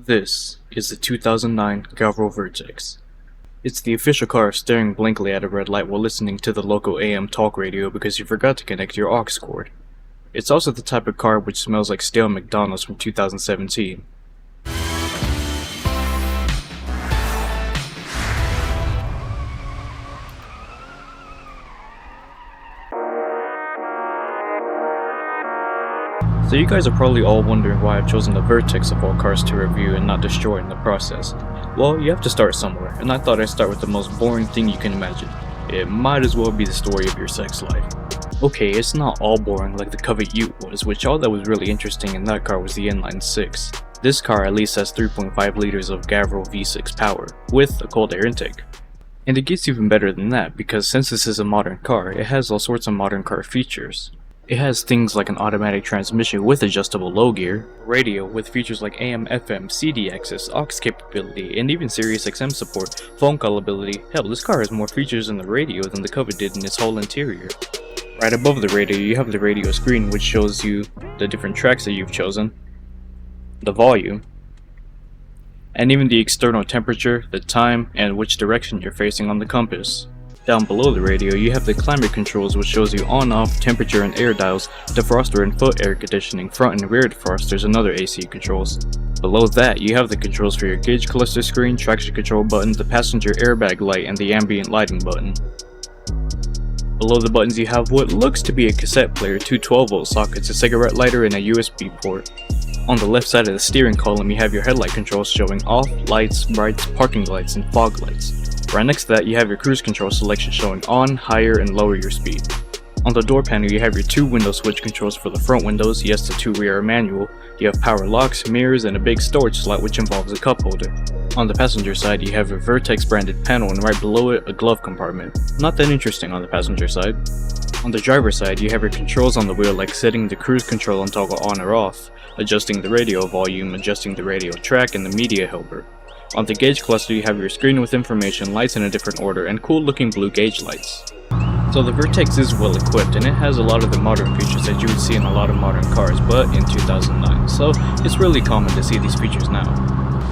This is the 2009 Gavril Vertex. It's the official car staring blankly at a red light while listening to the local AM talk radio because you forgot to connect your aux cord. It's also the type of car which smells like stale McDonald's from 2017. So you guys are probably all wondering why I've chosen the Vertex of all cars to review and not destroy in the process. Well, you have to start somewhere, and I thought I'd start with the most boring thing you can imagine. It might as well be the story of your sex life. Okay, it's not all boring like the Covet Ute was, which all that was really interesting in that car was the inline 6. This car at least has 3.5 liters of Gavril V6 power, with a cold air intake. And it gets even better than that, because since this is a modern car, it has all sorts of modern car features. It has things like an automatic transmission with adjustable low gear, radio with features like AM, FM, CD access, aux capability, and even Sirius XM support, phone call ability. Hell, this car has more features in the radio than the Covet did in its whole interior. Right above the radio, you have the radio screen, which shows you the different tracks that you've chosen, the volume, and even the external temperature, the time, and which direction you're facing on the compass. Down below the radio, you have the climate controls, which shows you on-off temperature and air dials, defroster and foot air conditioning, front and rear defrosters, and other AC controls. Below that, you have the controls for your gauge cluster screen, traction control button, the passenger airbag light, and the ambient lighting button. Below the buttons, you have what looks to be a cassette player, two 12-volt sockets, a cigarette lighter, and a USB port. On the left side of the steering column, you have your headlight controls showing off, lights, brights, parking lights, and fog lights. Right next to that, you have your cruise control selection showing on, higher, and lower your speed. On the door panel, you have your two window switch controls for the front windows, yes, the two rear are manual. You have power locks, mirrors, and a big storage slot which involves a cup holder. On the passenger side, you have a Vertex branded panel, and right below it, a glove compartment. Not that interesting on the passenger side. On the driver's side, you have your controls on the wheel, like setting the cruise control and toggle on or off, adjusting the radio volume, adjusting the radio track, and the media helper. On the gauge cluster, you have your screen with information, lights in a different order, and cool looking blue gauge lights. So the Vertex is well equipped, and it has a lot of the modern features that you would see in a lot of modern cars, but in 2009, so it's really common to see these features now.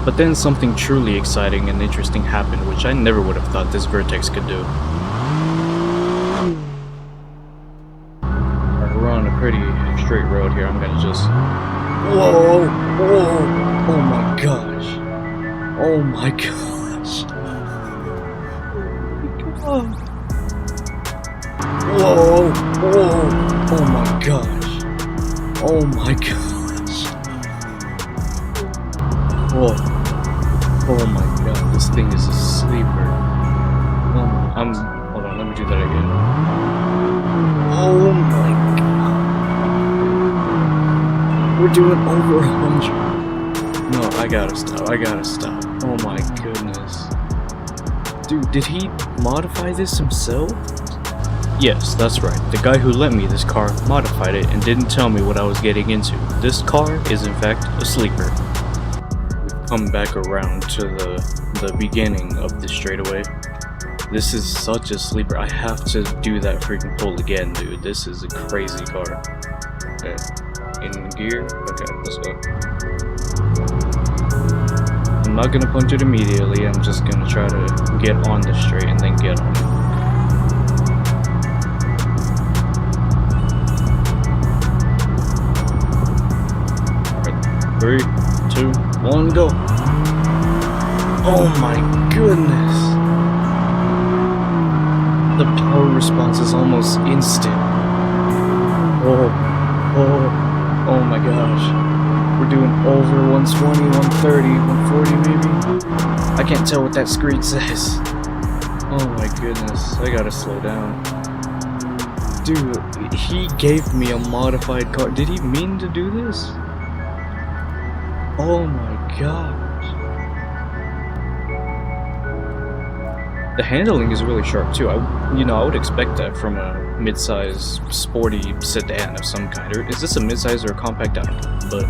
But then something truly exciting and interesting happened, which I never would have thought this Vertex could do. Alright, we're on a pretty straight road here. I'm gonna just... Whoa! Whoa! Oh my gosh! Oh my gosh! Oh my god! Whoa! Whoa! Oh my gosh! Oh my gosh! Whoa! Oh my god! This thing is a sleeper. Hold on. Let me do that again. Oh my god! We're doing over 100. No, I gotta stop. Oh my goodness. Dude, did he modify this himself? Yes, that's right. The guy who lent me this car modified it and didn't tell me what I was getting into. This car is in fact a sleeper. We've come back around to the beginning of this straightaway. This is such a sleeper. I have to do that freaking pull again, dude. This is a crazy car. Okay. In gear? Okay, let's go. I'm not gonna punch it immediately, I'm just gonna try to get on the straight and then get on it. Alright, 3, 2, 1, go! Oh my goodness! The power response is almost instant. Oh my gosh. We're doing over 120, 130, 140 maybe? I can't tell what that screen says. Oh my goodness, I gotta slow down. Dude, he gave me a modified car. Did he mean to do this? Oh my gosh. The handling is really sharp too. I would expect that from a mid-size sporty sedan of some kind. Or is this a mid-size or a compact? I don't know. But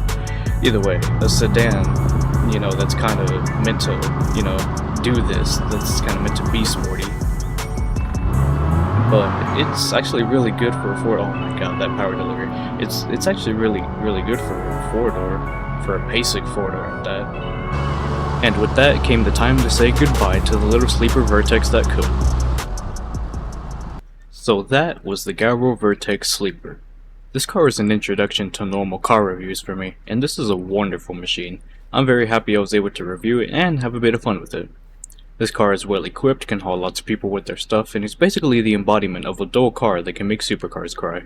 either way, a sedan, that's kind of meant to, do this. That's kind of meant to be sporty. But it's actually really good for a four. Oh my god, that power delivery! It's actually really good for a 4-door. For a basic four-door at that. And with that came the time to say goodbye to the little sleeper Vertex that could. So that was the Gavril Vertex Sleeper. This car is an introduction to normal car reviews for me, and this is a wonderful machine. I'm very happy I was able to review it and have a bit of fun with it. This car is well equipped, can haul lots of people with their stuff, and is basically the embodiment of a dull car that can make supercars cry.